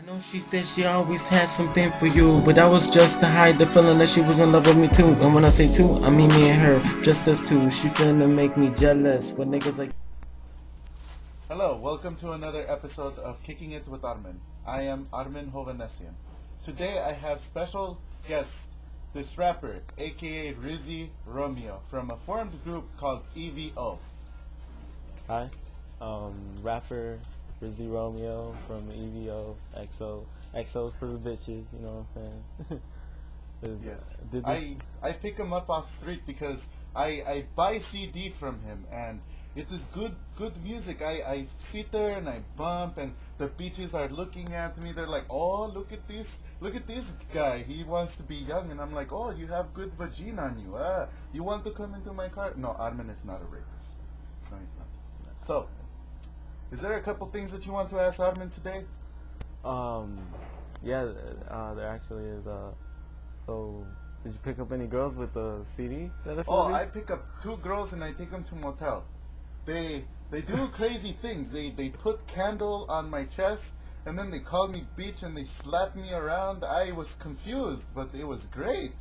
know she said she always had something for you, but that was just to hide the feeling that she was in love with me too. And when I say two, I mean me and her, just us two. She finna make me jealous with niggas like. Hello, welcome to another episode of Kicking It with Armen. I am Armen Hovanesian. Today I have special guest, this rapper, aka Rizzy Romeo, from a formed group called E.V.O. Hi, rapper Rizzy Romeo from E.V.O. XO. XO's for the bitches, you know what I'm saying? Yes. I pick him up off the street because I buy CD from him, and it is good music. I sit there and I bump, and the bitches are looking at me. They're like, oh, look at this guy. He wants to be young. And I'm like, oh, you have good vagina on you. You want to come into my car? No, Armen is not a rapist. No, he's not. So, is there a couple things that you want to ask Armen today? Yeah, there actually is. So, did you pick up any girls with the CD that I Oh, I pick up 2 girls and I take them to motel. They do crazy things. They put candle on my chest, and then they call me bitch and they slap me around. I was confused, but it was great.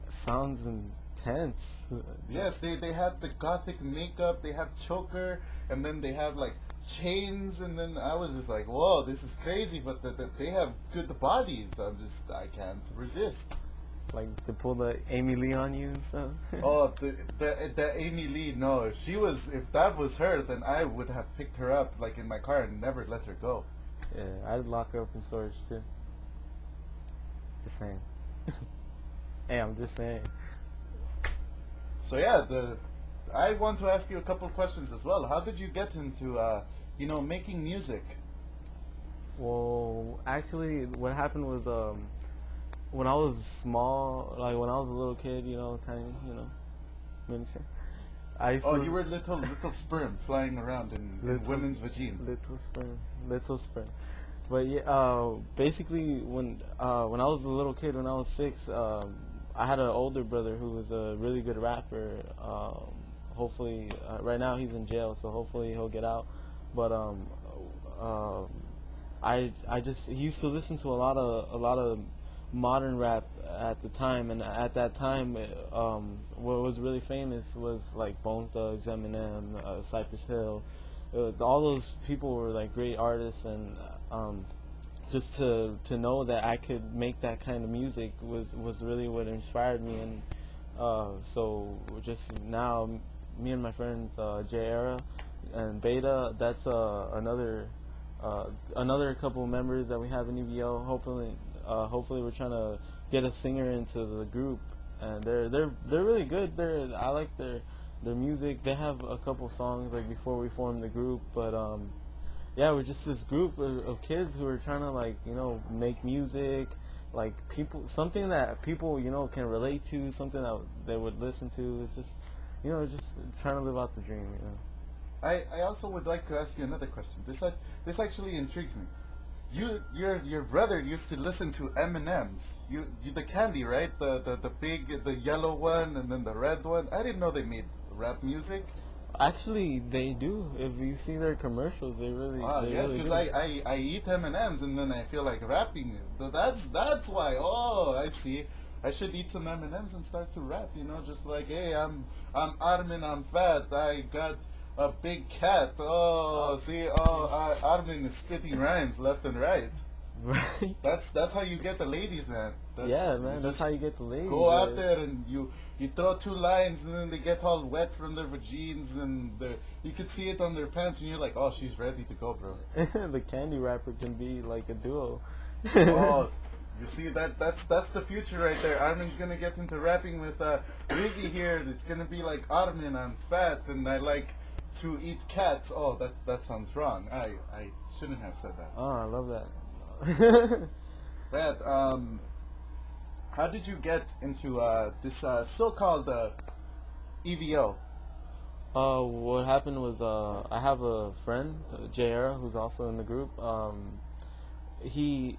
Sounds intense. Yes, they had the gothic makeup, they have choker, and then they have like chains, and then I was just like, whoa, this is crazy, but they have good bodies. I can't resist. Like to pull the Amy Lee on you and stuff. Oh, the Amy Lee, no. If that was her, then I would have picked her up like in my car and never let her go. Yeah, I'd lock her up in storage too. Just saying. Hey, I'm just saying. So yeah, I want to ask you a couple of questions as well. How did you get into making music? Well, actually, what happened was when I was small, like when I was a little kid, tiny, miniature. You were little sperm flying around in women's vagina. Little sperm. But yeah, basically when I was a little kid, when I was 6, I had an older brother who was a really good rapper. Hopefully, right now he's in jail, so hopefully he'll get out. But he used to listen to a lot of modern rap at the time, and at that time, what was really famous was like Bone Thugs, Eminem, Cypress Hill. All those people were like great artists, and just to know that I could make that kind of music was really what inspired me. And so just now, me and my friends J Era and Beta, that's another couple of members that we have in E.V.O. Hopefully we're trying to get a singer into the group, and they're really good. I like their music. They have a couple songs like before we formed the group, but yeah, we're just this group of kids who are trying to make music, like something that people can relate to, something that they would listen to. It's just just trying to live out the dream. I also would like to ask you another question. This actually intrigues me. Your brother used to listen to M&M's. The candy, right? The big, the yellow one, and then the red one. I didn't know they made rap music. Actually, they do. If you see their commercials, they really. Yes, because I eat M&M's and then I feel like rapping. That's why. Oh, I see. I should eat some M&M's and start to rap. Just like, hey, I'm Armen, I'm fat. I got a big cat. Oh, see, Armen is spitting rhymes left and right. Right. That's how you get the ladies, man. That's how you get the ladies. Go out there and you throw 2 lines, and then they get all wet from their vagines, and you can see it on their pants, and you're like, oh, she's ready to go, bro. The candy rapper can be like a duo. Oh, you see, that's the future right there. Armen's gonna get into rapping with Rizzy here. It's gonna be like, Armen, I'm fat and I like to eat cats. Oh, that sounds wrong. I shouldn't have said that. Oh, I love that. But how did you get into this so-called E.V.O? What happened was I have a friend, J Era, who's also in the group. He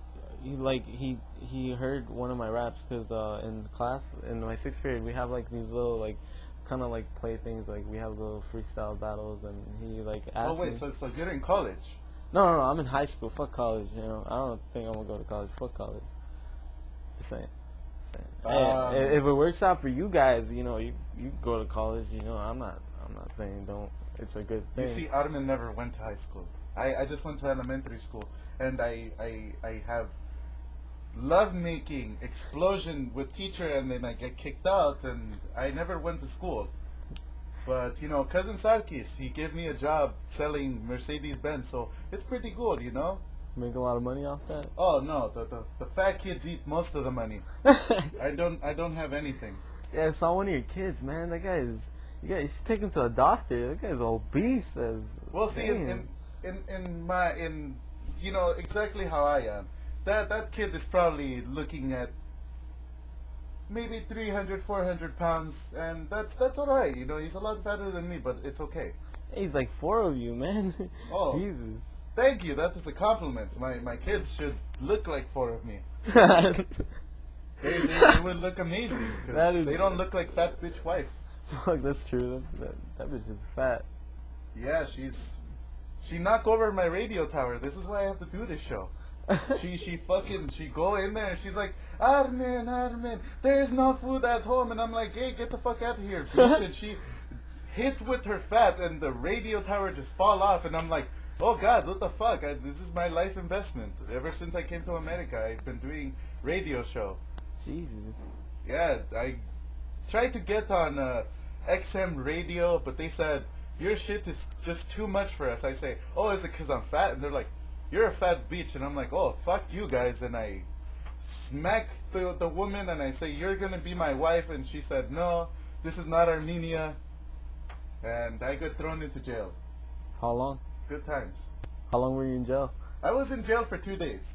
heard one of my raps because in class in my 6th period we have like these little kind of play things, we have little freestyle battles, and he asked me. Oh wait, so you're in college? No, I'm in high school. Fuck college. You know, I don't think I'm gonna go to college. Fuck college. Just saying. Hey, if it works out for you guys, you know, you go to college. You know, I'm not saying don't. It's a good thing. You see, Armen never went to high school. I just went to elementary school, and I have love-making explosion with teacher, and then I get kicked out, and I never went to school. But, you know, cousin Sarkis, he gave me a job selling Mercedes-Benz, so it's pretty good, you know? Make a lot of money off that? Oh, no, the fat kids eat most of the money. I don't have anything. Yeah, I saw one of your kids, man. That guy is... You should take him to a doctor. That guy's obese as... Well, see, in you know, exactly how I am. That kid is probably looking at maybe 300, 400 pounds, and that's alright, you know, he's a lot fatter than me, but it's okay. He's like 4 of you, man. Oh, Jesus. Thank you, that is a compliment. My kids should look like 4 of me. They would look amazing, because they don't look like fat bitch wife. Fuck, that's true. That bitch is fat. Yeah, she knocked over my radio tower. This is why I have to do this show. she go in there and she's like, Armen, there's no food at home, and I'm like, hey, get the fuck out of here, bitch. And she hit with her fat and the radio tower just fall off, and I'm like, oh god, what the fuck? This is my life investment. Ever since I came to America, I've been doing radio show. Jesus. Yeah, I tried to get on XM radio, but they said, your shit is just too much for us. I say, oh, is it because I'm fat? And they're like, you're a fat bitch. And I'm like, oh, fuck you guys. And I smack the woman and I say, you're going to be my wife. And she said, no, this is not Armenia. And I got thrown into jail. How long? Good times. How long were you in jail? I was in jail for 2 days.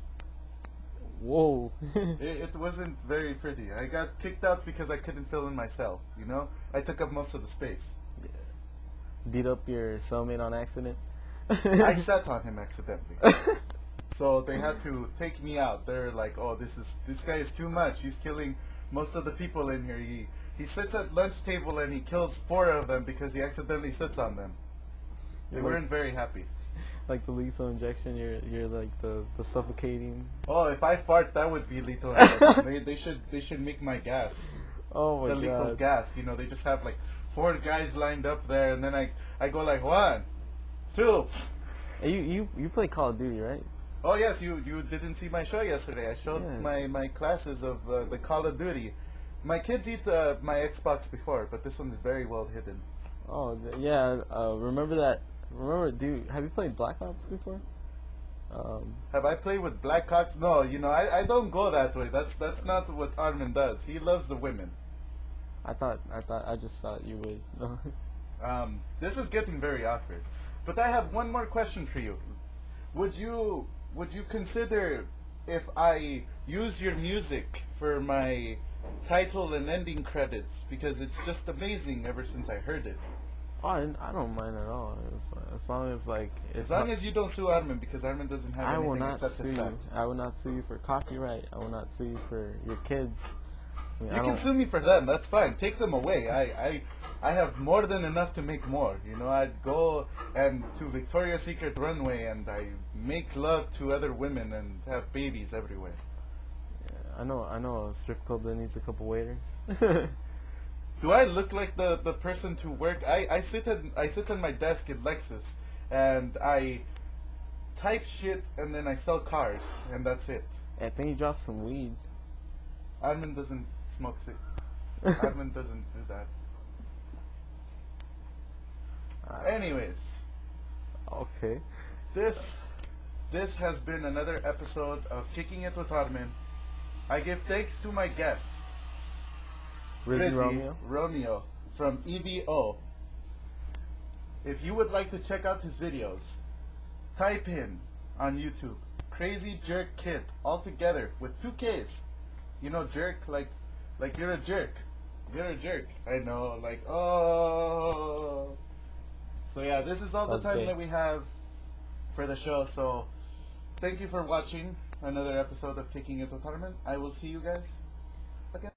Whoa. It wasn't very pretty. I got kicked out because I couldn't fill in my cell, you know? I took up most of the space. Yeah. Beat up your cellmate on accident? I sat on him accidentally. So they had to take me out. They're like, oh, this guy is too much. He's killing most of the people in here. He sits at lunch table and he kills 4 of them because he accidentally sits on them. They weren't very happy. Like the lethal injection, you're like the suffocating. Oh, if I fart, that would be lethal injection. they should make my gas. Oh my god. The lethal gas, you know, they just have like 4 guys lined up there, and then I go like 1, 2. Hey, you play Call of Duty, right? Oh yes, you didn't see my show yesterday. I showed my classes of the Call of Duty. My kids eat my Xbox before, but this one is very well hidden. Oh yeah, remember that? Remember, dude, have you played Black Ops before? Have I played with Blackhawks? No, you know, I don't go that way. That's not what Armen does. He loves the women. I just thought you would. This is getting very awkward. But I have one more question for you. Would you consider if I use your music for my title and ending credits, because it's just amazing ever since I heard it? Oh, I don't mind at all. As long as like as long as you don't sue Armen, because Armen doesn't have anything except his fat. I will not sue you for copyright. I will not sue you for your kids. I mean, you can sue me for them. That's fine. Take them away. I have more than enough to make more. You know, I'd go and to Victoria's Secret runway and I make love to other women and have babies everywhere. Yeah, I know a strip club that needs a couple waiters. Do I look like the person to work? I sit on my desk at Lexus and I type shit and then I sell cars and that's it. I think you dropped some weed. Armen doesn't smoke sick. Armen doesn't do that. Anyways. Okay. This has been another episode of Kicking It with Armen. I give thanks to my guests. Romeo from E.V.O. If you would like to check out his videos, type in on YouTube Crazy Jerk Kid all together with 2 K's. You know, jerk, like you're a jerk. You're a jerk. I know, like, oh. So yeah, this is all the time that we have for the show. So thank you for watching another episode of Kicking It with Armen. I will see you guys again.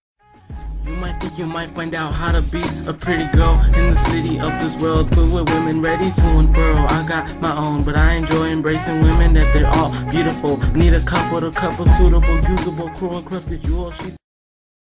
You might think you might find out how to be a pretty girl in the city of this world, filled with women ready to unfurl. I got my own, but I enjoy embracing women that they're all beautiful. Need a couple suitable, usable, cruel, encrusted jewels. She's